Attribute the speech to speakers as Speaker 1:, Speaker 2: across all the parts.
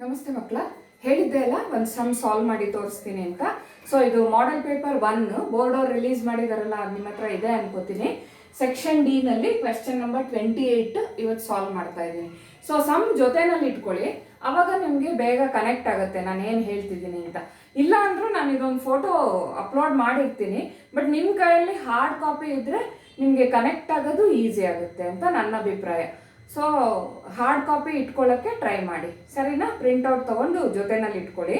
Speaker 1: ನಮಸ್ತೆ ಮಕ್ಕಳ, ಹೇಳಿದ್ದೆ ಅಲ್ಲ ಒಂದು ಸಮ್ ಸಾಲ್ವ್ ಮಾಡಿ ತೋರಿಸ್ತೀನಿ ಅಂತ. ಸೊ ಇದು ಮಾಡೆಲ್ ಪೇಪರ್ 1 ಬೋರ್ಡ್ ಅವ್ರು ರಿಲೀಸ್ ಮಾಡಿದಾರಲ್ಲ, ಅದು ನಿಮ್ಮ ಹತ್ರ ಇದೆ ಅನ್ಕೋತೀನಿ. ಸೆಕ್ಷನ್ ಡಿ ನಲ್ಲಿ ಕ್ವೆಶ್ಚನ್ ನಂಬರ್ 28 ಇವತ್ತು ಸಾಲ್ವ್ ಮಾಡ್ತಾ ಇದ್ದೀನಿ. ಸೊ ಸಮ್ ಜೊತೆನಲ್ಲಿ ಇಟ್ಕೊಳ್ಳಿ, ಅವಾಗ ನಿಮಗೆ ಬೇಗ ಕನೆಕ್ಟ್ ಆಗುತ್ತೆ ನಾನು ಏನು ಹೇಳ್ತಿದ್ದೀನಿ ಅಂತ. ಇಲ್ಲ ಅಂದ್ರೂ ನಾನು ಇದೊಂದು ಫೋಟೋ ಅಪ್ಲೋಡ್ ಮಾಡಿರ್ತೀನಿ, ಬಟ್ ನಿಮ್ಮ ಕೈಯಲ್ಲಿ ಹಾರ್ಡ್ ಕಾಪಿ ಇದ್ದರೆ ನಿಮಗೆ ಕನೆಕ್ಟ್ ಆಗೋದು ಈಸಿ ಆಗುತ್ತೆ ಅಂತ ನನ್ನ ಅಭಿಪ್ರಾಯ. ಸೊ ಹಾರ್ಡ್ ಕಾಪಿ ಇಟ್ಕೊಳ್ಳೋಕ್ಕೆ ಟ್ರೈ ಮಾಡಿ, ಸರಿನಾ? ಪ್ರಿಂಟ್ಔಟ್ ತೊಗೊಂಡು ಜೊತೆನಲ್ಲಿ ಇಟ್ಕೊಳ್ಳಿ.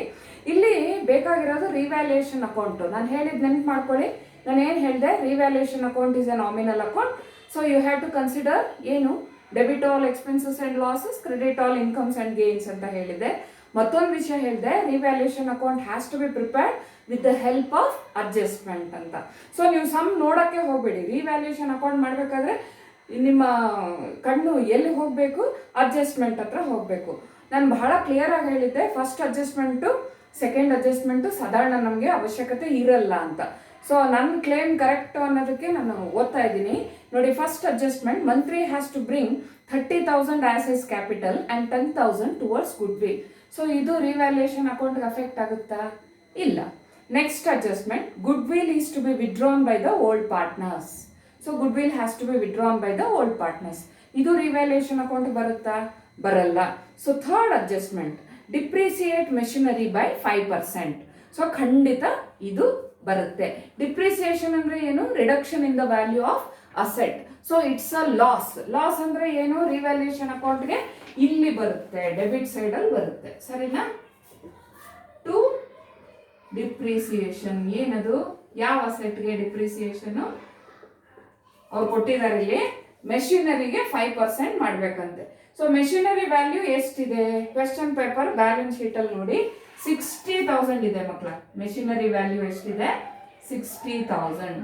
Speaker 1: ಇಲ್ಲಿ ಬೇಕಾಗಿರೋದು ರಿವ್ಯಾಲ್ಯೂಯೇಷನ್ ಅಕೌಂಟು. ನಾನು ಹೇಳಿದ್ದು ನೆನ್ಪು ಮಾಡ್ಕೊಳ್ಳಿ. ನಾನು ಏನು ಹೇಳಿದೆ, revaluation account is a nominal account. So you have to consider ಏನು, debit all expenses and losses, credit all incomes and gains ಅಂತ ಹೇಳಿದೆ. ಮತ್ತೊಂದು ವಿಷಯ ಹೇಳಿದೆ, revaluation account has to be prepared with the help of adjustment ಅಂತ. So ನೀವು sum ನೋಡೋಕ್ಕೆ ಹೋಗಬೇಡಿ. ರಿವ್ಯಾಲ್ಯೂಯೇಷನ್ ಅಕೌಂಟ್ ಮಾಡಬೇಕಾದ್ರೆ ನಿಮ್ಮ ಕಣ್ಣು ಎಲ್ಲಿ ಹೋಗಬೇಕು, ಅಡ್ಜಸ್ಟ್ಮೆಂಟ್ ಹತ್ರ ಹೋಗಬೇಕು. ನಾನು ಬಹಳ ಕ್ಲಿಯರ್ ಆಗಿ ಹೇಳಿದ್ದೆ, ಫಸ್ಟ್ ಅಡ್ಜಸ್ಟ್ಮೆಂಟು ಸೆಕೆಂಡ್ ಅಡ್ಜಸ್ಟ್ಮೆಂಟು ಸಾಧಾರಣ ನಮಗೆ ಅವಶ್ಯಕತೆ ಇರಲ್ಲ ಅಂತ. ಸೊ ನನ್ನ ಕ್ಲೇಮ್ ಕರೆಕ್ಟ್ ಅನ್ನೋದಕ್ಕೆ ನಾನು ಓದ್ತಾ ಇದ್ದೀನಿ ನೋಡಿ. ಫಸ್ಟ್ ಅಡ್ಜಸ್ಟ್ಮೆಂಟ್, ಮಂತ್ರಿ has to bring 30,000 as is capital and 10,000 towards goodwill. So ಇದು ರಿವ್ಯಾಲ್ಯೂಯೇಷನ್ ಅಕೌಂಟ್ಗೆ ಅಫೆಕ್ಟ್ ಆಗುತ್ತಾ? ಇಲ್ಲ. Next adjustment, goodwill is to be withdrawn by the old partners. So goodwill has to be withdrawn by the old partners. ಇದು revaluation account ಬರುತ್ತಾ? ಬರಲ್ಲ. So third adjustment, depreciate machinery by 5%. So ಖಂಡಿತ ಇದು ಬರುತ್ತೆ. Depreciation ಅಂದ್ರೆ ಏನು? Reduction in the value of asset. So it's a loss. Loss ಅಂದ್ರೆ ಏನು? ರಿವ್ಯಾಲ್ಯೂಯೇಷನ್ ಅಕೌಂಟ್ಗೆ ಇಲ್ಲಿ ಬರುತ್ತೆ, ಡೆಬಿಟ್ ಸೈಡ್ ಅಲ್ಲಿ ಬರುತ್ತೆ, ಸರಿನಾ? ಟು ಡಿಪ್ರಿಸಿಯೇಷನ್ ಏನದು? ಯಾವ ಅಸೆಟ್ಗೆ ಡಿಪ್ರಿಸಿಯೇಷನ್? ಅವ್ರು ಕೊಟ್ಟಿದ್ದಾರೆ ಇಲ್ಲಿ, ಮೆಷಿನರಿಗೆ 5% ಮಾಡ್ಬೇಕಂತೆ. ಸೊ ಮೆಷಿನರಿ ವ್ಯಾಲ್ಯೂ ಎಷ್ಟಿದೆ? ಕ್ವೆಶ್ಚನ್ ಪೇಪರ್ ಬ್ಯಾಲೆನ್ಸ್ ಶೀಟ್ ಅಲ್ಲಿ ನೋಡಿ 60,000 ಇದೆ ಮಕ್ಕಳ. ಮೆಷಿನರಿ ವ್ಯಾಲ್ಯೂ ಎಷ್ಟಿದೆ? 60,000.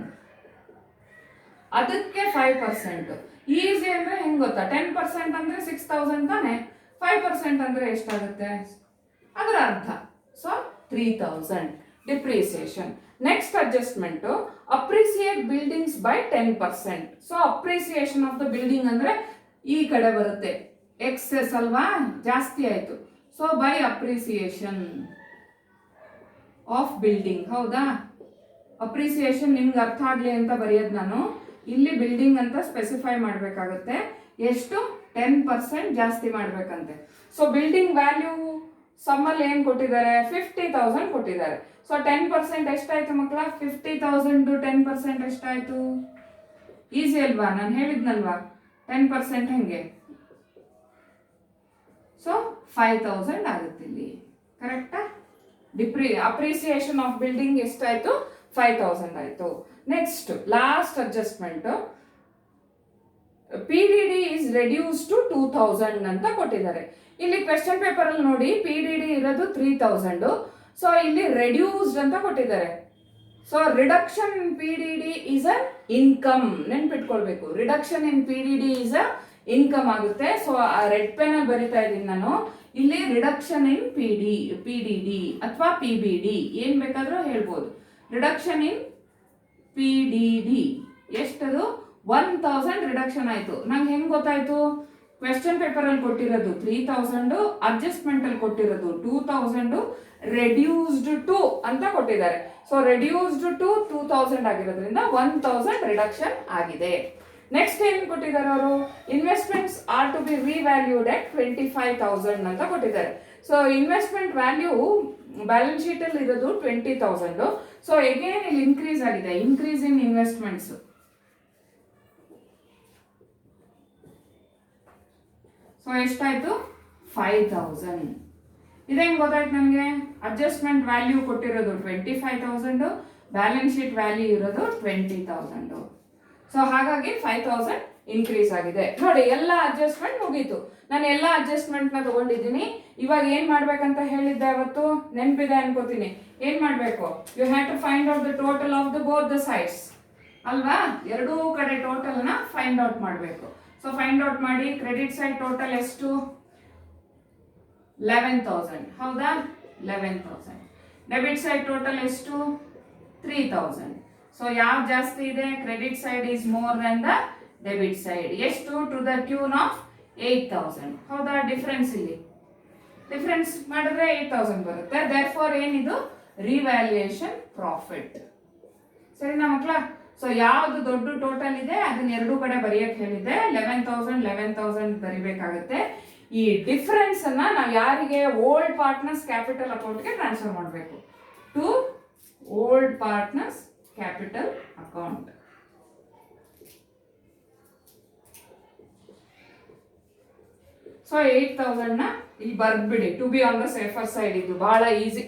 Speaker 1: ಅದಕ್ಕೆ 5%. ಈಸಿ ಅಂದ್ರೆ ಹೆಂಗ್ ಗೊತ್ತಾ? 10% ಅಂದ್ರೆ 6,000 ತಾನೆ. 5% ಅಂದ್ರೆ ಎಷ್ಟಾಗುತ್ತೆ? ಅದರ ಅರ್ಧ. So 3,000 depreciation. Next adjustment, appreciate buildings by 10%. So appreciation of the building ಅಂದ್ರೆ ಈ ಕಡೆ ಬರುತ್ತೆ, ಎಕ್ಸೆಸ್ ಅಲ್ವಾ, ಜಾಸ್ತಿ ಆಯ್ತು. So by appreciation of building. ಹೌದಾ? ಅಪ್ರಿಸಿಯೇಷನ್ ನಿಮ್ಗೆ ಅರ್ಥ ಆಗ್ಲಿ ಅಂತ ಬರೆಯೋದು ನಾನು. ಇಲ್ಲಿ ಬಿಲ್ಡಿಂಗ್ ಅಂತ ಸ್ಪೆಸಿಫೈ ಮಾಡಬೇಕಾಗುತ್ತೆ. ಎಷ್ಟು? 10% ಜಾಸ್ತಿ ಮಾಡ್ಬೇಕಂತೆ. ಸೊ ಬಿಲ್ಡಿಂಗ್ ವ್ಯಾಲ್ಯೂ ಸಮ್ಮಲ್ಲಿ ಏನು ಕೊಟ್ಟಿದ್ದಾರೆ? 50,000 ಕೊಟ್ಟಿದ್ದಾರೆ. ಸೊ 10% ಎಷ್ಟಾಯ್ತು ಮಕ್ಕಳ? 50,000 10% ಎಷ್ಟಾಯ್ತು? ಈಸಿ ಅಲ್ವಾ? ನಾನು ಹೇಳಿದ್ನಲ್ವಾ 10% ಹೆಂಗೆ. ಸೊ 5,000 ಆಗುತ್ತೆ ಇಲ್ಲಿ, ಕರೆಕ್ಟಾ? ಅಪ್ರಿಸಿಯೇಷನ್ ಆಫ್ ಬಿಲ್ಡಿಂಗ್ ಎಷ್ಟಾಯ್ತು? 5,000 ಆಯ್ತು. Next last adjustment, PDD is reduced to 2,000 ಅಂತ ಕೊಟ್ಟಿದ್ದಾರೆ. ಇಲ್ಲಿ ಕ್ವೆಶ್ಚನ್ ಪೇಪರ್ ಅಲ್ಲಿ ನೋಡಿ, PDD ಇರೋದು 3,000. ಸೊ ಇಲ್ಲಿ ರೆಡ್ಯೂಸ್ಡ್ ಅಂತ ಕೊಟ್ಟಿದ್ದಾರೆ. So reduction in PDD is a income. ನೆನ್ಪಿಟ್ಕೊಳ್ಬೇಕು, reduction in PDD is a income ಆಗುತ್ತೆ. ಸೊ ರೆಡ್ ಪೆನ್ ಅಲ್ಲಿ ಬರಿತಾ ಇದ್ದೀನಿ ನಾನು. ಇಲ್ಲಿ ರಿಡಕ್ಷನ್ ಇನ್ PDD ಅಥವಾ PBD ಏನ್ ಬೇಕಾದ್ರೂ ಹೇಳ್ಬೋದು. ರಿಡಕ್ಷನ್ ಇನ್ PDD ಎಷ್ಟದು? 1,000 ರಿಡಕ್ಷನ್ ಆಯ್ತು. ನಂಗೆ ಹೆಂಗ್ ಗೊತ್ತಾಯ್ತು? ಕ್ವೆಶ್ಚನ್ ಪೇಪರ್ ಅಲ್ಲಿ ಕೊಟ್ಟಿರೋದು 3,000, ಅಡ್ಜಸ್ಟ್ಮೆಂಟ್ ಅಲ್ಲಿ ಕೊಟ್ಟಿರೋದು 2,000, ರೆಡ್ಯೂಸ್ಡ್ ಟು ಅಂತ ಕೊಟ್ಟಿದ್ದಾರೆ. ಸೊ ರೆಡ್ಯೂಸ್ಡ್ ಟು 2,000 ಆಗಿರೋದ್ರಿಂದ 1,000 ರಿಡಕ್ಷನ್ ಆಗಿದೆ. ನೆಕ್ಸ್ಟ್ ಏನ್ ಕೊಟ್ಟಿದ್ದಾರೆ ಅವರು? Investments are to be revalued at 25,000 ಅಂತ ಕೊಟ್ಟಿದ್ದಾರೆ. So investment value balance sheet ಅಲ್ಲಿ ಇರೋದು 20,000. ಸೊ ಅಗೇನ್ ಇಲ್ಲಿ ಇನ್ಕ್ರೀಸ್ ಆಗಿದೆ, ಇನ್ಕ್ರೀಸ್ ಇನ್ ಇನ್ವೆಸ್ಟ್ಮೆಂಟ್ಸ್. ಸೊ ಎಷ್ಟಾಯ್ತು? 5,000. ಇದೇನು ಗೊತ್ತಾಯ್ತು ನನಗೆ? ಅಡ್ಜಸ್ಟ್ಮೆಂಟ್ ವ್ಯಾಲ್ಯೂ ಕೊಟ್ಟಿರೋದು 25,000, ಬ್ಯಾಲೆನ್ಸ್ ಶೀಟ್ ವ್ಯಾಲ್ಯೂ ಇರೋದು 20,000. ಸೊ ಹಾಗಾಗಿ 5,000 ಇನ್ಕ್ರೀಸ್ ಆಗಿದೆ. ನೋಡಿ, ಎಲ್ಲ ಅಡ್ಜಸ್ಟ್ಮೆಂಟ್ ಮುಗೀತು. ನಾನು ಎಲ್ಲ ಅಡ್ಜಸ್ಟ್ಮೆಂಟ್ ನ ತಗೊಂಡಿದ್ದೀನಿ. ಇವಾಗ ಏನ್ ಮಾಡ್ಬೇಕಂತ ಹೇಳಿದ್ದೆ ಅವತ್ತು, ನೆನಪಿದೆ ಅನ್ಕೋತೀನಿ. ಏನ್ ಮಾಡ್ಬೇಕು? You have to find out the total of the both the sides ಅಲ್ವಾ? ಎರಡೂ ಕಡೆ ಟೋಟಲ್ ನ ಫೈಂಡ್ ಔಟ್ ಮಾಡಬೇಕು. ಸೊ ಫೈಂಡ್ ಔಟ್ ಮಾಡಿ. ಕ್ರೆಡಿಟ್ ಸೈಡ್ ಟೋಟಲ್ ಎಷ್ಟು? 11,000. ಹೌದಾ? 11,000. ಡೆಬಿಟ್ ಸೈಡ್ ಟೋಟಲ್ ಎಷ್ಟು? 3,000. ಸೊ ಯಾವ್ದು ಜಾಸ್ತಿ ಇದೆ? Credit side is more than the debit side. ಎಷ್ಟು? To the tune of 8,000. ಹೌದಾ? ಡಿಫರೆನ್ಸ್ ಇಲ್ಲಿ ಡಿಫ್ರೆನ್ಸ್ ಮಾಡಿದ್ರೆ 8000 ಬರುತ್ತೆ. ದೇರ್ ಫಾರ್ ಏನಿದು ರಿವ್ಯಾಲ್ಯೂಯೇಷನ್ ಪ್ರಾಫಿಟ್. ಸರಿನಾ ಮಕ್ಕಳ? ಸೊ ಯಾವ್ದು ದೊಡ್ಡ ಟೋಟಲ್ ಇದೆ ಅದನ್ನ ಎರಡೂ ಕಡೆ ಬರೆಯಕ್ಕೆ ಹೇಳಿದ್ದೆ. 11,000 ಬರಿಬೇಕಾಗುತ್ತೆ. ಈ ಡಿಫರೆನ್ಸ್ ಅನ್ನ ನಾವು ಯಾರಿಗೆ? ಓಲ್ಡ್ ಪಾರ್ಟ್ನರ್ಸ್ ಕ್ಯಾಪಿಟಲ್ ಅಕೌಂಟ್ಗೆ ಟ್ರಾನ್ಸ್ಫರ್ ಮಾಡಬೇಕು. To old partners capital account. So 8,000 ನ ಇಲ್ಲಿ ಬರ್ದ್ಬಿಡಿ. To be on the safer side. ಇದು ಬಹಳ ಈಸಿ.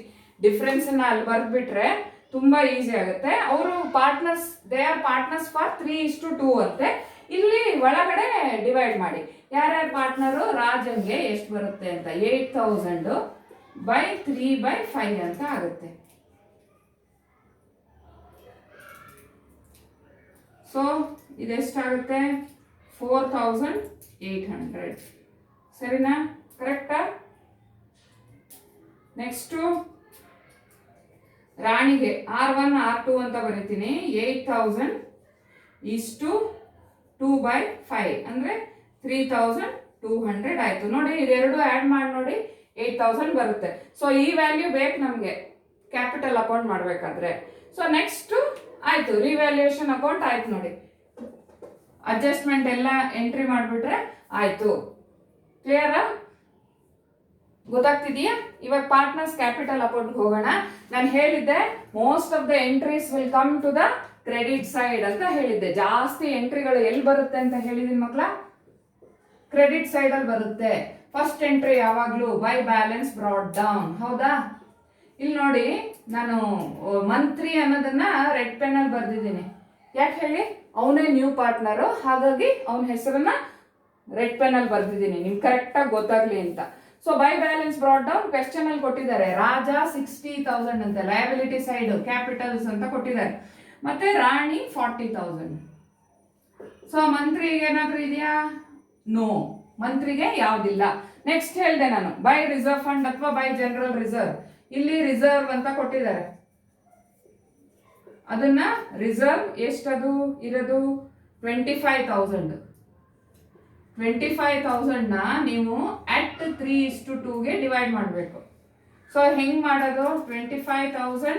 Speaker 1: ಡಿಫ್ರೆನ್ಸ್ ಅನ್ನ ಅಲ್ಲಿ ಬರ್ದ್ಬಿಟ್ರೆ ತುಂಬಾ ಈಸಿ ಆಗುತ್ತೆ. ಅವರು partners, they are partners for 3:2 ಅಂತೆ. ಇಲ್ಲಿ ಒಳಗಡೆ ಡಿವೈಡ್ ಮಾಡಿ. ಯಾರ್ಯಾರ ಪಾರ್ಟ್ನರು? ರಾಜನ್ಗೆ ಎಷ್ಟು ಬರುತ್ತೆ ಅಂತ 8,000 by 3/5 ಅಂತ ಆಗುತ್ತೆ. ಸೊ ಇದೆಷ್ಟಾಗುತ್ತೆ? 4,800. ಸರಿನಾ? ಕರೆಕ್ಟಾ? ನೆಕ್ಸ್ಟು ರಾಣಿಗೆ R1 R2 ಅಂತ ಬರೀತೀನಿ. 8,000 = 2/5 ಅಂದ್ರೆ 3,200 ಆಯ್ತು. ನೋಡಿ ಇದೆರಡು ಆಡ್ ಮಾಡಿ ನೋಡಿ 8,000 ಬರುತ್ತೆ. ಸೊ ಈ ವ್ಯಾಲ್ಯೂ ಬೇಕು ನಮಗೆ ಕ್ಯಾಪಿಟಲ್ ಅಕೌಂಟ್ ಮಾಡಬೇಕಾದ್ರೆ. ಸೊ ನೆಕ್ಸ್ಟ್ ಆಯ್ತು, ರಿವ್ಯಾಲ್ಯೂಯೇಷನ್ ಅಕೌಂಟ್ ಆಯ್ತು. ನೋಡಿ ಅಡ್ಜಸ್ಟ್ಮೆಂಟ್ ಎಲ್ಲ ಎಂಟ್ರಿ ಮಾಡಿಬಿಟ್ರೆ ಆಯ್ತು. ಕ್ಲಿಯರಾ? ಗೊತ್ತಾಗ್ತಿದೆಯಾ? ಇವಾಗ ಪಾರ್ಟ್ನರ್ಸ್ ಕ್ಯಾಪಿಟಲ್ ಅಕೌಂಟ್ ಹೋಗೋಣ. ನಾನು ಹೇಳಿದ್ದೆ most of the entries will come to the credit side ಅಂತ ಹೇಳಿದ್ದೆ. ಜಾಸ್ತಿ ಎಂಟ್ರಿಗಳು ಎಲ್ಲಿ ಬರುತ್ತೆ ಅಂತ ಹೇಳಿದೀನಿ ಮಕ್ಕಳ? ಕ್ರೆಡಿಟ್ ಸೈಡ್ ಅಲ್ಲಿ ಬರುತ್ತೆ. ಫಸ್ಟ್ ಎಂಟ್ರಿ ಯಾವಾಗ್ಲೂ ಬೈ ಬ್ಯಾಲೆನ್ಸ್ ಬ್ರಾಟ್ ಡೌನ್. ಹೌದಾ? ಇಲ್ಲಿ ನೋಡಿ ನಾನು ಮಂತ್ರಿ ಅನ್ನೋದನ್ನ ರೆಡ್ ಪೆನ್ ಅಲ್ಲಿ ಬರ್ದಿದ್ದೀನಿ. ಯಾಕೆ ಹೇಳಿ? ಅವನೇ ನ್ಯೂ ಪಾರ್ಟ್ನರು, ಹಾಗಾಗಿ ಅವನ ಹೆಸರನ್ನ ರೆಡ್ ಪೆನ್ ಅಲ್ಲಿ ಬರ್ದಿದ್ದೀನಿ, ನಿಮ್ಗೆ ಕರೆಕ್ಟ್ ಆಗಿ ಗೊತ್ತಾಗ್ಲಿ ಅಂತ. So by balance brought down question ಅಲ್ಲಿ ಕೊಟ್ಟಿದ್ದಾರೆ. ರಾಜ 60,000 ಅಂತ ಲಯಬಿಲಿಟಿ ಸೈಡ್ ಕ್ಯಾಪಿಟಲ್ಸ್ ಅಂತ ಕೊಟ್ಟಿದ್ದಾರೆ. ಮತ್ತೆ ರಾಣಿ 40,000. ಸೊ ಮಂತ್ರಿಗೆ ಏನಾದ್ರೂ ಇದೆಯಾ? ನೋ, ಮಂತ್ರಿಗೆ ಯಾವ್ದಿಲ್ಲ. ನೆಕ್ಸ್ಟ್ ಹೇಳಿದೆ ನಾನು ಬೈ ರಿಸರ್ವ್ ಫಂಡ್ ಅಥವಾ ಬೈ ಜನರಲ್ ರಿಸರ್ವ್. ಇಲ್ಲಿ ರಿಸರ್ವ್ ಅಂತ ಕೊಟ್ಟಿದ್ದಾರೆ. ಅದನ್ನ ರಿಸರ್ವ್ ಎಷ್ಟದು ಇರೋದು? 25,000. 25,000 ನ ನೀವು at 3:2 ಡಿವೈಡ್ ಮಾಡಬೇಕು. ಸೊ ಹೆಂಗ್ ಮಾಡೋದು? 25,000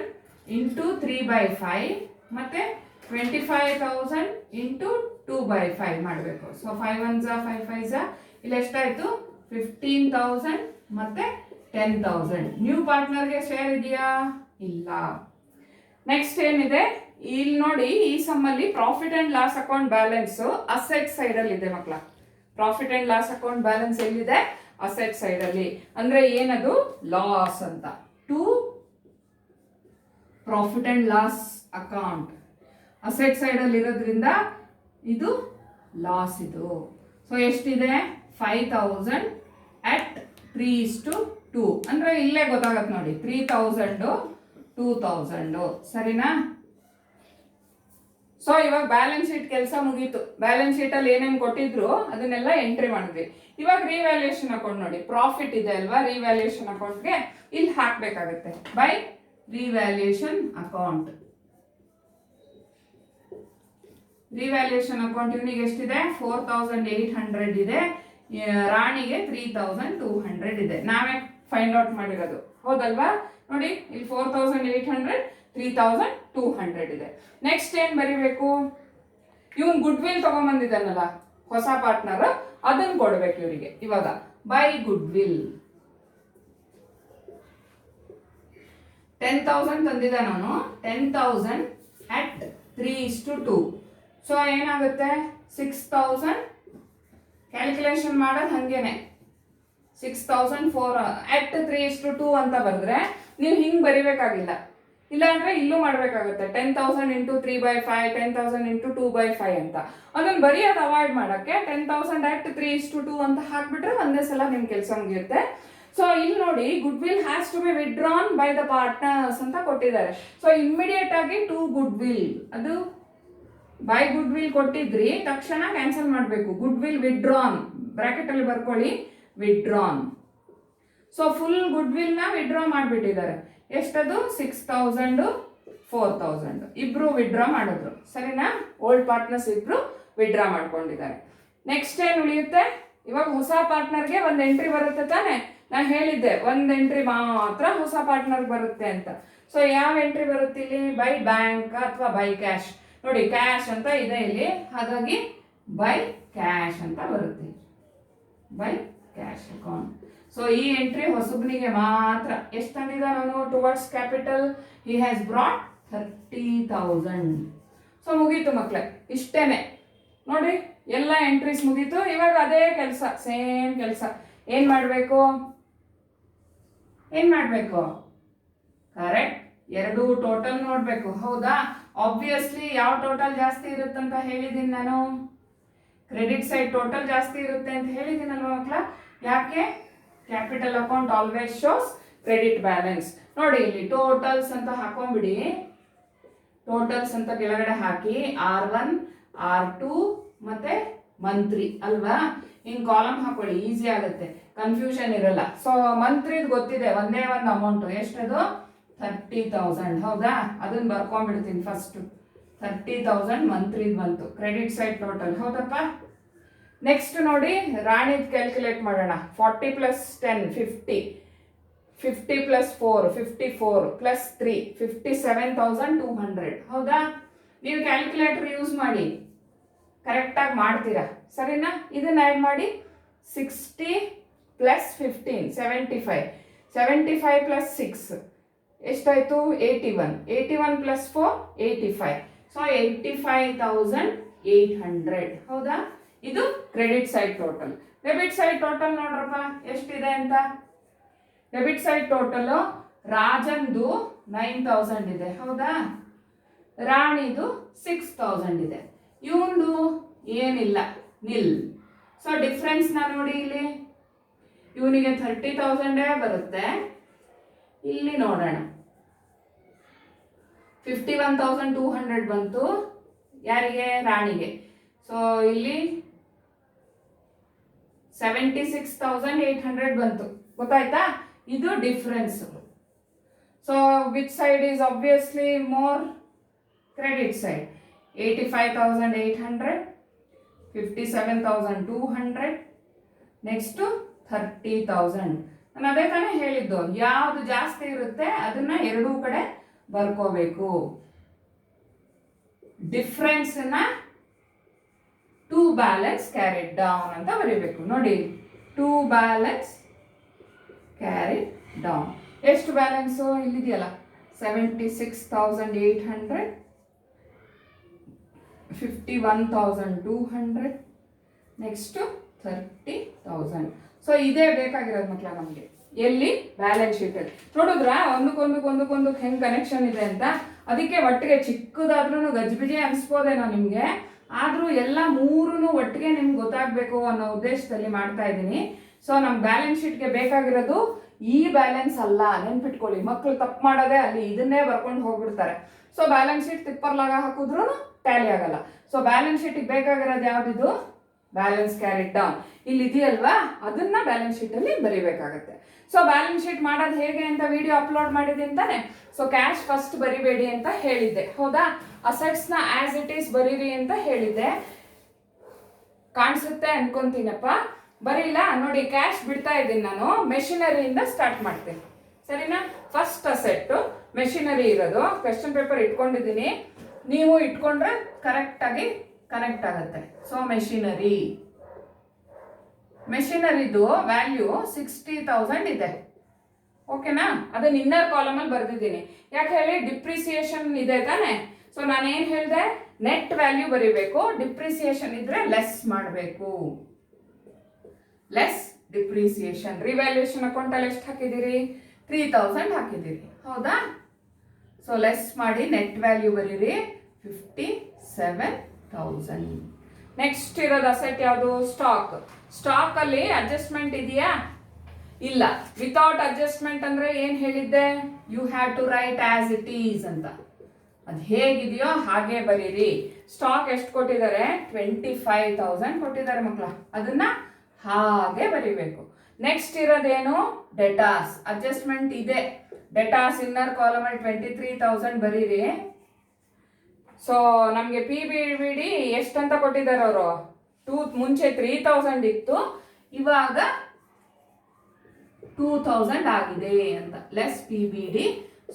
Speaker 1: into 3/5 ಮತ್ತೆ 25,000 into 2/5 ಮಾಡಬೇಕು. ಸೊ 5 1s 5 5s ಇಲ್ಲಿ ಎಷ್ಟಾಯ್ತು? 15,000 ಮತ್ತೆ 10,000. ನ್ಯೂ ಪಾರ್ಟ್ನರ್ಗೆ ಶೇರ್ ಇದೆಯಾ? ಇಲ್ಲ. ನೆಕ್ಸ್ಟ್ ಏನಿದೆ ಇಲ್ಲಿ ನೋಡಿ, ಈ ಸಮ್ಮಲ್ಲಿ profit and loss account balance asset side ಅಲ್ಲಿ ಇದೆ ಮಕ್ಕಳ. Profit and loss account balance ಎಲ್ಲಿದೆ? ಅಸೆಟ್ ಸೈಡ್ ಅಲ್ಲಿ. ಅಂದ್ರೆ ಏನದು? ಲಾಸ್ ಅಂತ. To profit and loss account asset side ಅಲ್ಲಿ ಇರೋದ್ರಿಂದ ಇದು ಲಾಸ್. ಇದು ಸೊ ಎಷ್ಟಿದೆ? 5,000 at 3:2. ಅಂದ್ರೆ ಇಲ್ಲೇ ಗೊತ್ತಾಗತ್ತೆ ನೋಡಿ, 3,000 2,000. ಸರಿನಾ? ಸೊ ಇವಾಗ ಬ್ಯಾಲೆನ್ಸ್ ಶೀಟ್ ಕೆಲಸ ಮುಗೀತು. ಬ್ಯಾಲೆನ್ಸ್ ಶೀಟ್ ಅಲ್ಲಿ ಏನೇನು ಕೊಟ್ಟಿದ್ರು ಅದನ್ನೆಲ್ಲ ಎಂಟ್ರಿ ಮಾಡಿದ್ವಿ. ಇವಾಗ ರಿವ್ಯಾಲ್ಯೂಯೇಷನ್ ಅಕೌಂಟ್ ನೋಡಿ, ಪ್ರಾಫಿಟ್ ಇದೆ ಅಲ್ವಾ? ರಿವ್ಯಾಲ್ಯೂಯೇಷನ್ ಅಕೌಂಟ್ಗೆ ಇಲ್ಲಿ ಹಾಕ್ಬೇಕಾಗುತ್ತೆ by revaluation account. Revaluation account ಇವನಿಗೆ ಎಷ್ಟಿದೆ? 4,800 ಇದೆ. ರಾಣಿಗೆ 3,200 ಇದೆ. ನಾವೇ ಫೈಂಡ್ ಔಟ್ ಮಾಡಿರೋದು, ಹೌದಲ್ವಾ? ನೋಡಿ ಇಲ್ಲಿ 4,800 3,200 ಇದೆ. ನೆಕ್ಸ್ಟ್ ಏನ್ ಬರಿಬೇಕು? ಇವನ್ ಗುಡ್ ವಿಲ್ ತಗೊಂಡ್ಬಂದಿದ್ದಾನಲ್ಲ ಹೊಸ ಪಾರ್ಟ್ನರ್, ಅದನ್ನ ಕೊಡ್ಬೇಕು ಇವರಿಗೆ. ಇವಾಗ ಬೈ ಗುಡ್ ವಿಲ್ 10,000 ತಂದಿದ್ದ ನಾನು. 10,000 at 3:2. ಸೊ ಏನಾಗುತ್ತೆ? 6,000. ಕ್ಯಾಲ್ಕುಲೇಷನ್ ಮಾಡೋದು ಹಂಗೇನೆ. 6,004 at 3:2 ಅಂತ ಬರೆದ್ರೆ ನೀವು ಹಿಂಗ್ ಬರಿಬೇಕಾಗಿಲ್ಲ. ಇಲ್ಲ ಅಂದ್ರೆ ಇಲ್ಲೂ ಮಾಡ್ಬೇಕಾಗುತ್ತೆ. 10,000 into 3/5, 10,000 into 2/5 ಅಂತ. ಅದನ್ನ ಬರೆಯೋದು ಅವಾಯ್ಡ್ ಮಾಡಕ್ಕೆ 10,000 at 3:2 ಅಂತ ಹಾಕ್ಬಿಟ್ರೆ ಒಂದೇ ಸಲ ನಿಮ್ ಕೆಲಸ ಮುಗಿಯುತ್ತೆ. ಸೊ ಇಲ್ಲಿ ನೋಡಿ, goodwill has to be withdrawn by the partners ಅಂತ ಕೊಟ್ಟಿದ್ದಾರೆ. ಸೊ ಇಮ್ಮಿಡಿಯೇಟ್ ಆಗಿ ಟು ಗುಡ್ ವಿಲ್, ಅದು ಬೈ ಗುಡ್ ವಿಲ್ ಕೊಟ್ಟಿದ್ರಿ ತಕ್ಷಣ ಕ್ಯಾನ್ಸಲ್ ಮಾಡಬೇಕು. ಗುಡ್ ವಿಲ್ ವಿಡ್ರಾನ್ ಬ್ರಾಕೆಟ್ ಅಲ್ಲಿ ಬರ್ಕೊಳ್ಳಿ, withdrawn. So full goodwill ನ ವಿಡ್ರಾ ಮಾಡಿಬಿಟ್ಟಿದ್ದಾರೆ. ಎಷ್ಟದು? 6,000 4,000 ಇಬ್ರು ವಿಡ್ರಾ ಮಾಡಿದ್ರು. ಸರಿನಾ? ಓಲ್ಡ್ ಪಾರ್ಟ್ನರ್ಸ್ ಇಬ್ರು ವಿಡ್ರಾ ಮಾಡ್ಕೊಂಡಿದ್ದಾರೆ. ನೆಕ್ಸ್ಟ್ ಏನ್ ಉಳಿಯುತ್ತೆ? ಇವಾಗ ಹೊಸ ಪಾರ್ಟ್ನರ್ಗೆ ಒಂದು ಎಂಟ್ರಿ ಬರುತ್ತೆ ತಾನೆ, ನಾನು ಹೇಳಿದ್ದೆ ಒಂದು ಎಂಟ್ರಿ ಮಾತ್ರ ಹೊಸ ಪಾರ್ಟ್ನರ್ ಬರುತ್ತೆ ಅಂತ. ಸೊ ಯಾವ ಎಂಟ್ರಿ ಬರುತ್ತೆ ಇಲ್ಲಿ? ಬೈ ಬ್ಯಾಂಕ್ ಅಥವಾ ಬೈ ಕ್ಯಾಶ್. ನೋಡಿ ಕ್ಯಾಶ್ ಅಂತ ಇದೆ ಇಲ್ಲಿ, ಹಾಗಾಗಿ ಬೈ ಕ್ಯಾಶ್ ಅಂತ ಬರುತ್ತೆ, ಬೈ ಕ್ಯಾಶ್ ಅಕೌಂಟ್. ಸೊ ಈ ಎಂಟ್ರಿ ಹೊಸಬನಿಗೆ ಮಾತ್ರ. ಎಷ್ಟು ತಂದಿದ ನಾನು towards capital? He has brought 30,000. So ಮುಗೀತು ಮಕ್ಕಳೇ, ಇಷ್ಟೇನೆ ನೋಡಿ, ಎಲ್ಲ ಎಂಟ್ರೀಸ್ ಮುಗೀತು. ಇವಾಗ ಅದೇ ಕೆಲಸ, ಸೇಮ್ ಕೆಲಸ. ಏನು ಮಾಡಬೇಕು? ಕರೆಕ್ಟ್, ಎರಡು ಟೋಟಲ್ ನೋಡಬೇಕು. ಹೌದಾ? ಆಬ್ವಿಯಸ್ಲಿ ಯಾವ ಟೋಟಲ್ ಜಾಸ್ತಿ ಇರುತ್ತಂತ ಹೇಳಿದ್ದೀನಿ ನಾನು? ಕ್ರೆಡಿಟ್ ಸೈಡ್ ಟೋಟಲ್ ಜಾಸ್ತಿ ಇರುತ್ತೆ ಅಂತ ಹೇಳಿದ್ದೀನಲ್ವ ಮಕ್ಕಳ? ಯಾಕೆ? Capital account always shows credit balance. ನೋಡಿ ಇಲ್ಲಿ ಟೋಟಲ್ಸ್ ಅಂತ ಹಾಕೊಂಡ್ಬಿಡಿ. ಟೋಟಲ್ಸ್ ಅಂತ ಕೆಳಗಡೆ ಹಾಕಿ R1 R2 ಮತ್ತೆ ಮಂತ್ರಿ ಅಲ್ವಾ? ಹಿಂಗ್ ಕಾಲಮ್ ಹಾಕೊಳ್ಳಿ, ಈಸಿ ಆಗುತ್ತೆ, ಕನ್ಫ್ಯೂಷನ್ ಇರಲ್ಲ. ಸೊ ಮಂತ್ರಿದ್ ಗೊತ್ತಿದೆ, ಒಂದೇ ಒಂದು ಅಮೌಂಟ್. ಎಷ್ಟದು? 30,000. ಹೌದಾ? ಅದನ್ನ ಬರ್ಕೊಂಡ್ಬಿಡ್ತೀನಿ ಫಸ್ಟ್. 30,000 ಮಂತ್ರಿದ್ ಬಂತು, ಕ್ರೆಡಿಟ್ ಸೈಡ್ ಟೋಟಲ್. ಹೌದಪ್ಪ? ನೆಕ್ಸ್ಟ್ ನೋಡಿ, ರಾಣಿದ್ ಕ್ಯಾಲ್ಕುಲೇಟ್ ಮಾಡೋಣ. 40 + 10 50, 50 + 4 54 + 3 57,200. ಹೌದಾ? ನೀವು ಕ್ಯಾಲ್ಕುಲೇಟರ್ ಯೂಸ್ ಮಾಡಿ, ಕರೆಕ್ಟಾಗಿ ಮಾಡ್ತೀರಾ, ಸರಿನಾ? ಇದನ್ನ ಆ್ಯಡ್ ಮಾಡಿ. 60 + 15 75, 75 + 6 ಎಷ್ಟಾಯಿತು? 81, 81 + 4 85. ಸೊ 85,800. ಹೌದಾ? ಇದು credit side total. Debit side total ನೋಡ್ರಪ್ಪ ಎಷ್ಟಿದೆ ಅಂತ. ಡೆಬಿಟ್ ಸೈಡ್ ಟೋಟಲ್ ರಾಜಂದು 9,000 ಇದೆ. ಹೌದಾ? ರಾಣಿದು 6,000 ಇದೆ. ಇವಂದು ಏನಿಲ್ಲ, ನಿಲ್. ಸೊ ಡಿಫ್ರೆನ್ಸ್ ನೋಡಿ ಇಲ್ಲಿ, ಇವನಿಗೆ 30,000 ಬರುತ್ತೆ. ಇಲ್ಲಿ ನೋಡೋಣ, 51,200 ಬಂತು. ಯಾರಿಗೆ? ರಾಣಿಗೆ. ಸೊ ಇಲ್ಲಿ 76,800 ಬಂತು. ಗೊತ್ತಾಯ್ತಾ? ಇದು difference. So which side is obviously more? Credit side. 85,800, 57,200, next 30,000. ನಾನು ಅದೇ ತಾನೇ ಹೇಳಿದ್ದು, ಯಾವುದು ಜಾಸ್ತಿ ಇರುತ್ತೆ ಅದನ್ನ ಎರಡೂ ಕಡೆ ಬರ್ಕೋಬೇಕು. ಡಿಫ್ರೆನ್ಸ್ನ ಟು ಬ್ಯಾಲೆನ್ಸ್ ಕ್ಯಾರಿಡ್ ಡೌನ್ ಅಂತ ಬರೀಬೇಕು. ನೋಡಿ, ಟು ಬ್ಯಾಲೆನ್ಸ್ ಕ್ಯಾರಿಡ್ ಡೌನ್. ಎಷ್ಟು ಬ್ಯಾಲೆನ್ಸು? ಇಲ್ಲಿದೆಯಲ್ಲ, 76,800, 51,200, ನೆಕ್ಸ್ಟ್ 30,000. ಸೊ ಇದೇ ಬೇಕಾಗಿರೋದು ಮಕ್ಕಳ ನಮಗೆ. ಎಲ್ಲಿ? ಬ್ಯಾಲೆನ್ಸ್ ಶೀಟಲ್ಲಿ. ನೋಡಿದ್ರ ಒಂದಕ್ಕೊಂದು ಹೆಂಗೆ ಕನೆಕ್ಷನ್ ಇದೆ ಅಂತ. ಅದಕ್ಕೆ ಒಟ್ಟಿಗೆ ಚಿಕ್ಕದಾದ್ರೂ ಗಜ್ಬಿಜಿ ಅನಿಸ್ಬೋದೇನೋ ನಿಮಗೆ, ಆದರೂ ಎಲ್ಲ ಮೂರೂ ಒಟ್ಟಿಗೆ ನಿಮ್ಗೆ ಗೊತ್ತಾಗಬೇಕು ಅನ್ನೋ ಉದ್ದೇಶದಲ್ಲಿ ಮಾಡ್ತಾ ಇದ್ದೀನಿ. ಸೊ ನಮ್ಮ ಬ್ಯಾಲೆನ್ಸ್ ಶೀಟ್ಗೆ ಬೇಕಾಗಿರೋದು ಈ ಬ್ಯಾಲೆನ್ಸ್ ಅಲ್ಲ, ನೆನ್ಪಿಟ್ಕೊಳ್ಳಿ. ಮಕ್ಕಳು ತಪ್ಪು ಮಾಡೋದೇ ಅಲ್ಲಿ, ಇದನ್ನೇ ಬರ್ಕೊಂಡು ಹೋಗ್ಬಿಡ್ತಾರೆ. ಸೊ ಬ್ಯಾಲೆನ್ಸ್ ಶೀಟ್ ತಿಪ್ಪರ್ಲಾಗ ಹಾಕಿದ್ರು ಟ್ಯಾಲಿ ಆಗಲ್ಲ. ಸೊ ಬ್ಯಾಲೆನ್ಸ್ ಶೀಟಿಗೆ ಬೇಕಾಗಿರೋದು ಯಾವುದಿದು? Balance carried down. ಇಲ್ಲಿ ಇದೆಯಲ್ವಾ, ಅದನ್ನ ಬ್ಯಾಲೆನ್ಸ್ ಶೀಟಲ್ಲಿ ಬರಿಬೇಕಾಗತ್ತೆ. ಸೊ ಬ್ಯಾಲೆನ್ಸ್ ಶೀಟ್ ಮಾಡೋದು ಹೇಗೆ ಅಂತ ವಿಡಿಯೋ ಅಪ್ಲೋಡ್ ಮಾಡಿದ್ದೀನಿ ತಾನೆ. ಸೊ ಕ್ಯಾಶ್ ಫಸ್ಟ್ ಬರಿಬೇಡಿ ಅಂತ ಹೇಳಿದ್ದೆ. ಹೌದಾ? ಅಸೆಟ್ಸ್ನ ಆಸ್ ಇಟ್ ಈಸ್ ಬರೀರಿ ಅಂತ ಹೇಳಿದ್ದೆ. ಕಾಣಿಸುತ್ತೆ ಅನ್ಕೊಂತೀನಪ್ಪ. ಬರೀಲ್ಲ ನೋಡಿ, ಕ್ಯಾಶ್ ಬಿಡ್ತಾ ಇದ್ದೀನಿ ನಾನು. ಮೆಷಿನರಿಯಿಂದ ಸ್ಟಾರ್ಟ್ ಮಾಡ್ತೀನಿ, ಸರಿನಾ? ಫಸ್ಟ್ ಅಸೆಟ್ ಮೆಷಿನರಿ ಇರೋದು. ಕ್ವೆಶ್ಚನ್ ಪೇಪರ್ ಇಟ್ಕೊಂಡಿದ್ದೀನಿ, ನೀವು ಇಟ್ಕೊಂಡ್ರೆ ಕರೆಕ್ಟಾಗಿ ಕನೆಕ್ಟ್ ಆಗುತ್ತೆ. ಸೊ ಮೆಷಿನರಿದು ವ್ಯಾಲ್ಯೂ 60,000 ಇದೆ. ಓಕೆನಾ? ಅದನ್ನ ಇನ್ನರ್ ಕಾಲಮಲ್ಲಿ ಬರೆದಿದ್ದೀನಿ. ಯಾಕೆ ಹೇಳಿ? ಡಿಪ್ರಿಸಿಯೇಷನ್ ಇದೆ ತಾನೆ. ಸೊ ನಾನೇನು ಹೇಳಿದೆ? ನೆಟ್ ವ್ಯಾಲ್ಯೂ ಬರೀಬೇಕು. ಡಿಪ್ರಿಸಿಯೇಷನ್ ಇದ್ರೆ ಲೆಸ್ ಮಾಡಬೇಕು. Less depreciation. ರಿವ್ಯಾಲ್ಯೂಯೇಷನ್ ಅಕೌಂಟಲ್ಲಿ ಎಷ್ಟು ಹಾಕಿದ್ದೀರಿ? 3,000 ಹಾಕಿದ್ದೀರಿ. ಹೌದಾ? ಸೊ ಲೆಸ್ ಮಾಡಿ ನೆಟ್ ವ್ಯಾಲ್ಯೂ ಬರೀರಿ, 57,000. ನೆಕ್ಸ್ಟ್ ಇರೋದು ಅಸೆಟ್ ಯಾವುದು? ಸ್ಟಾಕ್. ಸ್ಟಾಕ್ ಅಲ್ಲಿ ಅಡ್ಜಸ್ಟ್ಮೆಂಟ್ ಇದೆಯಾ? ಇಲ್ಲ. ವಿತೌಟ್ ಅಡ್ಜಸ್ಟ್ಮೆಂಟ್ ಅಂದ್ರೆ ಏನ್ ಹೇಳಿದ್ದೆ? You have to write as it is ಅಂತ. ಅದು ಹೇಗಿದೆಯೋ ಹಾಗೆ ಬರೀರಿ. ಸ್ಟಾಕ್ ಎಷ್ಟು ಕೊಟ್ಟಿದ್ದಾರೆ? 25,000 ಕೊಟ್ಟಿದ್ದಾರೆ ಮಕ್ಕಳ. ಅದನ್ನ ಹಾಗೆ ಬರಿಬೇಕು. ನೆಕ್ಸ್ಟ್ ಇರೋದೇನು? ಡೆಟಾಸ್. ಅಡ್ಜಸ್ಟ್ಮೆಂಟ್ ಇದೆ. ಡೆಟಾಸ್ ಇನ್ನರ್ ಕಾಲಮಲ್ಲಿ 23,000 ಬರೀರಿ. ಸೊ ನಮಗೆ ಪಿ ಬಿ ಡಿ ಎಷ್ಟಂತ ಕೊಟ್ಟಿದ್ದಾರೆ ಅವರು? ಮುಂಚೆ 3,000 ಇತ್ತು, ಇವಾಗ 2000 ಆಗಿದೆ ಅಂತ, ಲೆಸ್ PBD.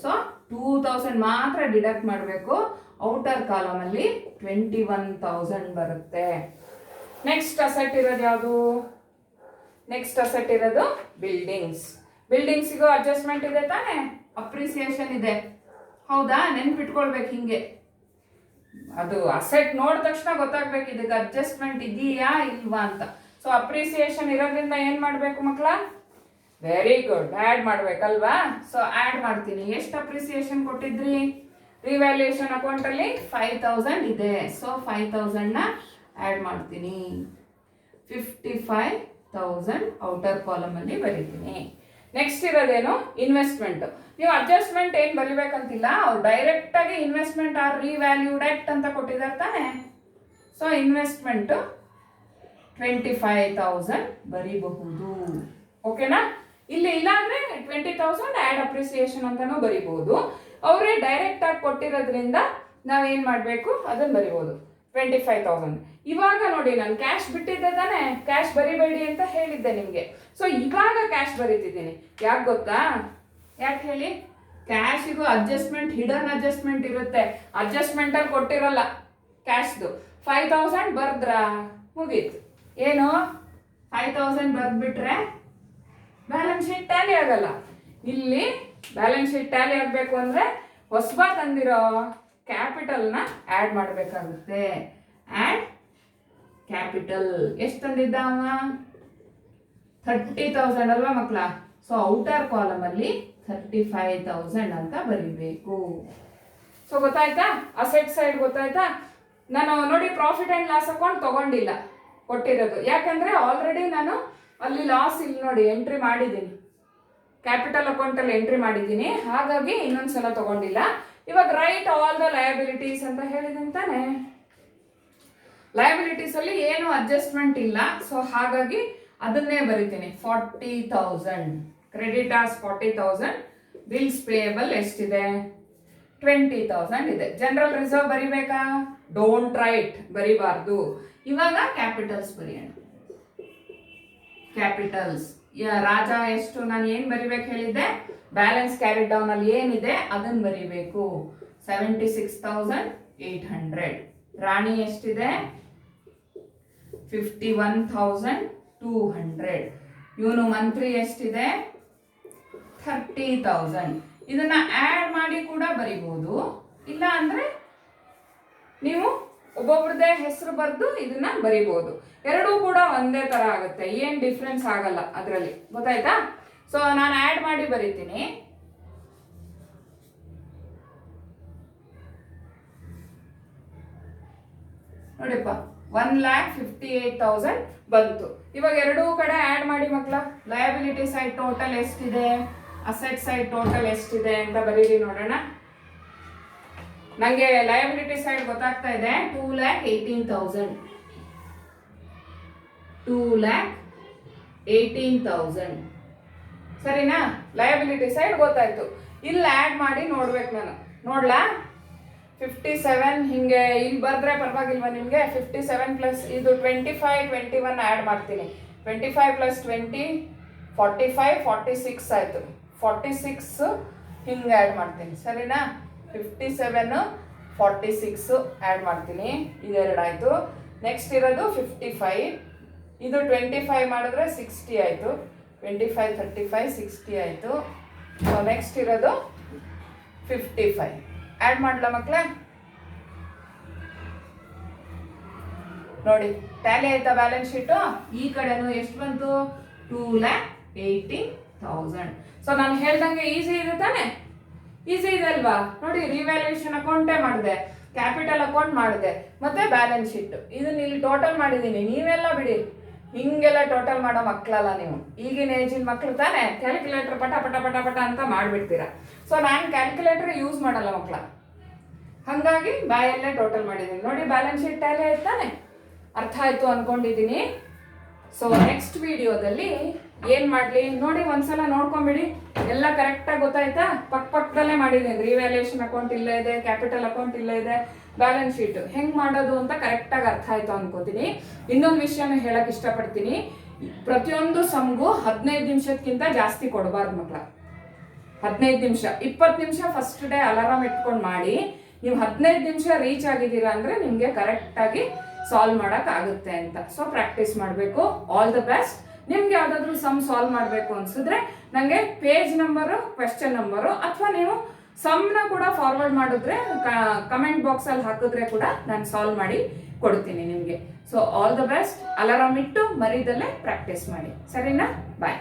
Speaker 1: ಸೊ 2000 ಮಾತ್ರ ಡಿಡಕ್ಟ್ ಮಾಡಬೇಕು. ಔಟರ್ ಕಾಲಮ್ ಅಲ್ಲಿ 21,000 ಬರುತ್ತೆ. ನೆಕ್ಸ್ಟ್ ಅಸೆಟ್ ಇರೋದು ಯಾವುದು? ನೆಕ್ಸ್ಟ್ ಅಸೆಟ್ ಇರೋದು ಬಿಲ್ಡಿಂಗ್ಸ್. ಬಿಲ್ಡಿಂಗ್ಸಿಗೂ ಅಡ್ಜಸ್ಟ್ಮೆಂಟ್ ಇದೆ ತಾನೆ, ಅಪ್ರಿಸಿಯೇಷನ್ ಇದೆ, ಹೌದಾ? ನೆನ್ಪಿಟ್ಕೊಳ್ಬೇಕು ಹಿಂಗೆ. ಅದು ಅಸೆಟ್ ನೋಡಿದ ತಕ್ಷಣ ಗೊತ್ತಾಗ್ಬೇಕು ಇದಕ್ಕೆ ಅಡ್ಜಸ್ಟ್ಮೆಂಟ್ ಇದೆಯಾ ಇಲ್ವಾ ಅಂತ. ಸೊ ಅಪ್ರಿಸಿಯೇಷನ್ ಇರೋದ್ರಿಂದ ಏನ್ ಮಾಡ್ಬೇಕು ಮಕ್ಕಳ? ವೆರಿ ಗುಡ್, ಆ್ಯಡ್ ಮಾಡ್ಬೇಕಲ್ವಾ? ಸೊ ಆ್ಯಡ್ ಮಾಡ್ತೀನಿ. ಎಷ್ಟು ಅಪ್ರಿಸಿಯೇಷನ್ ಕೊಟ್ಟಿದ್ರಿ? ರಿವ್ಯಾಲ್ಯೂಯೇಷನ್ ಅಕೌಂಟ್ ಅಲ್ಲಿ 5,000 ಇದೆ. ಸೊ 5,000 ನ ಆ್ಯಡ್ ಮಾಡ್ತೀನಿ. 55,000 ಔಟರ್ ಕಾಲಮ್ ಅಲ್ಲಿ ಬರೀತೀನಿ. ನೆಕ್ಸ್ಟ್ ಇರೋದೇನು? ಇನ್ವೆಸ್ಟ್ಮೆಂಟ್. ನೀವು ಅಡ್ಜಸ್ಟ್ಮೆಂಟ್ ಏನ್ ಬರಿಬೇಕಂತಿಲ್ಲ, ಅವ್ರು ಡೈರೆಕ್ಟ್ ಆಗಿ ಇನ್ವೆಸ್ಟ್ಮೆಂಟ್ ಆರ್ ರಿವ್ಯಾಲ್ಯೂಡ್ ಅಟ್ ಅಂತ ಕೊಟ್ಟಿದ್ದಾರೆ ತಾನೆ. So investment 25,000 ಬರೀಬಹುದು. ಓಕೆನಾ? ಇಲ್ಲಿ ಇಲ್ಲ ಅಂದ್ರೆ 20,000 ಆ್ಯಡ್ ಅಪ್ರಿಸಿಯೇಷನ್ ಅಂತಾನೂ ಬರಿಬಹುದು. ಅವರೇ ಡೈರೆಕ್ಟ್ ಆಗಿ ಕೊಟ್ಟಿರೋದ್ರಿಂದ ನಾವೇನ್ ಮಾಡಬೇಕು ಅದನ್ನ ಬರಿಬಹುದು. 25,000. ಇವಾಗ ನೋಡಿ, ನಾನು ಕ್ಯಾಶ್ ಬಿಟ್ಟಿದ್ದೆ ತಾನೆ, ಕ್ಯಾಶ್ ಬರಿಬೇಡಿ ಅಂತ ಹೇಳಿದ್ದೆ ನಿಮಗೆ. ಸೊ ಇವಾಗ ಕ್ಯಾಶ್ ಬರೀತಿದ್ದೀನಿ. ಯಾಕೆ ಗೊತ್ತಾ? ಯಾಕೆ ಹೇಳಿ? ಕ್ಯಾಶಿಗೂ ಅಡ್ಜಸ್ಟ್ಮೆಂಟ್, ಹಿಡನ್ ಅಡ್ಜಸ್ಟ್ಮೆಂಟ್ ಇರುತ್ತೆ. ಅಡ್ಜಸ್ಟ್ಮೆಂಟ್ ಅಲ್ಲಿ ಕೊಟ್ಟಿರಲ್ಲ ಕ್ಯಾಶ್ದು. 5,000 ಬರ್ದ್ರ ಮುಗೀತು. ಏನು 5,000 ಬರ್ದ್ಬಿಟ್ರೆ ಬ್ಯಾಲೆನ್ಸ್ ಶೀಟ್ ಟ್ಯಾಲಿ ಆಗಲ್ಲ. ಇಲ್ಲಿ ಬ್ಯಾಲೆನ್ಸ್ ಶೀಟ್ ಟ್ಯಾಲಿ ಆಗಬೇಕು ಅಂದ್ರೆ ಹೊಸಬ ತಂದಿರೋ ಕ್ಯಾಪಿಟಲ್ನ ಆ್ಯಡ್ ಮಾಡಬೇಕಾಗುತ್ತೆ. Add capital. ಎಷ್ಟು ತಂದಿದ್ದ ಅವ? 30,000 ಅಲ್ವಾ ಮಕ್ಕಳ? ಸೊ ಔಟರ್ ಕಾಲಮ್ ಅಲ್ಲಿ 35,000 ಅಂತ ಬರಿಬೇಕು. ಸೊ ಗೊತ್ತಾಯ್ತಾ? ಅಸೆಟ್ ಸೈಡ್ ಗೊತ್ತಾಯ್ತಾ? ನಾನು ನೋಡಿ ಪ್ರಾಫಿಟ್ ಅಂಡ್ ಲಾಸ್ ಅಕೌಂಟ್ ತಗೊಂಡಿಲ್ಲ ಕೊಟ್ಟಿರೋದು, ಯಾಕಂದ್ರೆ ಆಲ್ರೆಡಿ ನಾನು ಅಲ್ಲಿ ಲಾಸ್ ಇಲ್ಲಿ ನೋಡಿ ಎಂಟ್ರಿ ಮಾಡಿದ್ದೀನಿ, ಕ್ಯಾಪಿಟಲ್ ಅಕೌಂಟ್ ಅಲ್ಲಿ ಎಂಟ್ರಿ ಮಾಡಿದ್ದೀನಿ. ಹಾಗಾಗಿ ಇನ್ನೊಂದ್ಸಲ ತಗೊಂಡಿಲ್ಲ. ಇವಾಗ ರೈಟ್ ಆಲ್ ದ ಲಯಬಿಲಿಟೀಸ್ ಅಂತ ಹೇಳಿದ್ದೀನಿ ತಾನೆ. ಲಯಬಿಲಿಟೀಸ್ ಅಲ್ಲಿ ಏನು ಅಡ್ಜಸ್ಟ್ಮೆಂಟ್ ಇಲ್ಲ. ಸೊ ಹಾಗಾಗಿ ಅದನ್ನೇ ಬರಿತೀನಿ. 40,000 ಕ್ರೆಡಿಟರ್ಸ್ 40,000. ಬಿಲ್ಸ್ ಪೇಯಬಲ್ ಎಷ್ಟಿದೆ? 20,000 ಇದೆ. ಜನರಲ್ ರಿಸರ್ವ್ ಬರಿಬೇಕಾ? ಡೋಂಟ್ ರೈಟ್, ಬರಿಬಾರ್ದು. ಇವಾಗ ಕ್ಯಾಪಿಟಲ್ಸ್ ಬರೆಯೋಣ. ಕ್ಯಾಪಿಟಲ್ಸ್ ರಾಜ ಎಷ್ಟು? ನಾನು ಏನ್ ಬರಿಬೇಕು ಹೇಳಿದ್ದೆ? ಬ್ಯಾಲೆನ್ಸ್ ಕ್ಯಾರಿಡ್ ಡೌನ್ ಅಲ್ಲಿ ಏನಿದೆ ಅದನ್ನ ಬರಿಬೇಕು. 76,800. ರಾಣಿ ಎಷ್ಟಿದೆ? 51,200. ಇವನು ಮಂತ್ರಿ ಎಷ್ಟಿದೆ? 30,000. ಇದನ್ನ ಆಡ್ ಮಾಡಿ ಕೂಡ ಬರಿಬಹುದು. ಇಲ್ಲ ಅಂದ್ರೆ ನೀವು ಒಬ್ಬೊಬ್ರದೇ ಹೆಸರು ಬರೆದು ಇದನ್ನ ಬರಿಬಹುದು. ಎರಡೂ ಕೂಡ ಒಂದೇ ತರ ಆಗುತ್ತೆ, ಏನ್ ಡಿಫ್ರೆನ್ಸ್ ಆಗಲ್ಲ ಅದರಲ್ಲಿ. ಗೊತ್ತಾಯ್ತಾ? ಸೊ ನಾನು ಆಡ್ ಮಾಡಿ ಬರಿತೀನಿ. ನೋಡಿಪ್ಪ, 1,58,000 ಬಂತು. ಇವಾಗ ಎರಡೂ ಕಡೆ ಆಡ್ ಮಾಡಿ ಮಕ್ಕಳ. ಲಯಬಿಲಿಟಿ ಸೈಡ್ ಟೋಟಲ್ ಎಷ್ಟಿದೆ, ಅಸೆಟ್ ಸೈಡ್ ಟೋಟಲ್ ಎಷ್ಟಿದೆ ಅಂತ ಬರೀರಿ ನೋಡೋಣ. ನಂಗೆ ಲಯಬಿಲಿಟಿ ಸೈಡ್ ಗೊತ್ತಾಗ್ತಾ ಇದೆ. 2,18,000. 2,18,000 ಸರಿನಾ? ಲಯಬಿಲಿಟಿ ಸೈಡ್ ಗೊತ್ತಾಯ್ತು. ಇಲ್ಲಿ ಆಡ್ ಮಾಡಿ ನೋಡ್ಬೇಕು ನಾನು. ನೋಡ್ಲಾ? 57 ಹಿಂಗೆ ಇಲ್ಲಿ ಬರ್ದ್ರೆ ಪರವಾಗಿಲ್ವಾ ನಿಮ್ಗೆ? 57 ಪ್ಲಸ್ ಇದು 25, 21 ಆಡ್ ಮಾಡ್ತೀನಿ. 25 ಪ್ಲಸ್ 20 45, 46 ಆಯ್ತು. 46 ಹಿಂಗೆ ಆಡ್ ಮಾಡ್ತೀನಿ. ಸರಿನಾ? 57, 46 ಆಡ್ ಮಾಡ್ತೀನಿ. ಇದೆರಡಾಯ್ತು. ನೆಕ್ಸ್ಟ್ ಇರೋದು 55. ಇದು 25 ಮಾಡಿದ್ರೆ 60 ಆಯ್ತು. 25, 35, 60 ಆಯ್ತು. ಸೊ ನೆಕ್ಸ್ಟ್ ಇರೋದು 55 ಆಡ್ ಮಾಡ್ಲಾ ಮಕ್ಕಳೇ? ನೋಡಿ ಟ್ಯಾಲಿ ಆಯ್ತಾ ಬ್ಯಾಲೆನ್ಸ್ ಶೀಟು? ಈ ಕಡೆನೂ ಎಷ್ಟು ಬಂತು? 2,18,000. ಸೊ ನಾನು ಹೇಳ್ದಂಗೆ ಈಸಿ ಇದೆ ತಾನೆ? ಈಸಿ ಇದೆ ಅಲ್ವಾ? ನೋಡಿ, ರಿವ್ಯಾಲ್ಯೂಯೇಷನ್ ಅಕೌಂಟೇ ಮಾಡಿದೆ, ಕ್ಯಾಪಿಟಲ್ ಅಕೌಂಟ್ ಮಾಡಿದೆ, ಮತ್ತೆ ಬ್ಯಾಲೆನ್ಸ್ ಶೀಟ್. ಇದನ್ನ ಇಲ್ಲಿ ಟೋಟಲ್ ಮಾಡಿದ್ದೀನಿ. ನೀವೆಲ್ಲ ಬಿಡಿ, ಹಿಂಗೆಲ್ಲ ಟೋಟಲ್ ಮಾಡೋ ಮಕ್ಕಳಲ್ಲ ನೀವು. ಈಗಿನ ಏಜಿನ ಮಕ್ಳು ತಾನೆ, ಕ್ಯಾಲ್ಕುಲೇಟರ್ ಪಟ ಪಟ ಪಟ ಪಟ ಅಂತ ಮಾಡಿಬಿಡ್ತೀರಾ. ಸೊ ನಾನು ಕ್ಯಾಲ್ಕುಲೇಟರ್ ಯೂಸ್ ಮಾಡಲ್ಲ ಮಕ್ಕಳ, ಹಾಗಾಗಿ ಬಾಯಲ್ಲೇ ಟೋಟಲ್ ಮಾಡಿದ್ದೀನಿ. ನೋಡಿ ಬ್ಯಾಲೆನ್ಸ್ ಶೀಟ್ ಟ್ಯಾಲಿ ಆಯ್ತಾನೆ? ಅರ್ಥ ಆಯ್ತು ಅನ್ಕೊಂಡಿದ್ದೀನಿ. ಸೊ ನೆಕ್ಸ್ಟ್ ವಿಡಿಯೋದಲ್ಲಿ ಏನ್ ಮಾಡ್ಲಿ ನೋಡಿ, ಒಂದ್ಸಲ ನೋಡ್ಕೊಂಬಿಡಿ. ಎಲ್ಲ ಕರೆಕ್ಟಾಗಿ ಗೊತ್ತಾಯ್ತಾ? ಪಕ್ಕದಲ್ಲೇ ಮಾಡಿದ್ದೀನಿ. ರಿವ್ಯಾಲ್ಯೂಯೇಷನ್ ಅಕೌಂಟ್ ಇಲ್ಲೇ ಇದೆ, ಕ್ಯಾಪಿಟಲ್ ಅಕೌಂಟ್ ಇಲ್ಲೇ ಇದೆ, ಬ್ಯಾಲೆನ್ಸ್ ಶೀಟ್ ಹೆಂಗ್ ಮಾಡೋದು ಅಂತ ಕರೆಕ್ಟಾಗಿ ಅರ್ಥ ಆಯ್ತು ಅನ್ಕೋತೀನಿ. ಇನ್ನೊಂದು ವಿಷಯನ ಹೇಳಕ್ ಇಷ್ಟಪಡ್ತೀನಿ. ಪ್ರತಿಯೊಂದು ಸಮ್ಗೂ 15 ನಿಮಿಷಕ್ಕಿಂತ ಜಾಸ್ತಿ ಕೊಡಬಾರ್ದು ಮಕ್ಕಳ. 15 ನಿಮಿಷ, 20 ನಿಮಿಷ ಫಸ್ಟ್ ಡೇ ಅಲಾರಾಮ್ ಇಟ್ಕೊಂಡು ಮಾಡಿ. ನೀವು 15 ನಿಮಿಷ ರೀಚ್ ಆಗಿದ್ದೀರಾ ಅಂದ್ರೆ ನಿಮ್ಗೆ ಕರೆಕ್ಟ್ ಆಗಿ ಸಾಲ್ವ್ ಮಾಡಕ್ ಆಗುತ್ತೆ ಅಂತ. ಸೊ ಪ್ರಾಕ್ಟೀಸ್ ಮಾಡಬೇಕು. All the best. ನಿಮ್ಗೆ ಯಾವ್ದಾದ್ರು ಸಮ್ ಸಾಲ್ವ್ ಮಾಡಬೇಕು ಅನ್ಸಿದ್ರೆ ನಂಗೆ ಪೇಜ್ ನಂಬರು, ಕ್ವೆಶ್ಚನ್ ನಂಬರು, ಅಥವಾ ನೀವು ಸಮ್ನ ಕೂಡ ಫಾರ್ವರ್ಡ್ ಮಾಡಿದ್ರೆ ಕಮೆಂಟ್ ಬಾಕ್ಸ್ ಅಲ್ಲಿ ಹಾಕಿದ್ರೆ ಕೂಡ ನಾನು ಸಾಲ್ವ್ ಮಾಡಿ ಕೊಡ್ತೀನಿ ನಿಮ್ಗೆ. So all the best. Alarm ಇಟ್ಟು ಮರಿದಲ್ಲೇ ಪ್ರಾಕ್ಟೀಸ್ ಮಾಡಿ. ಸರಿನಾ? ಬಾಯ್.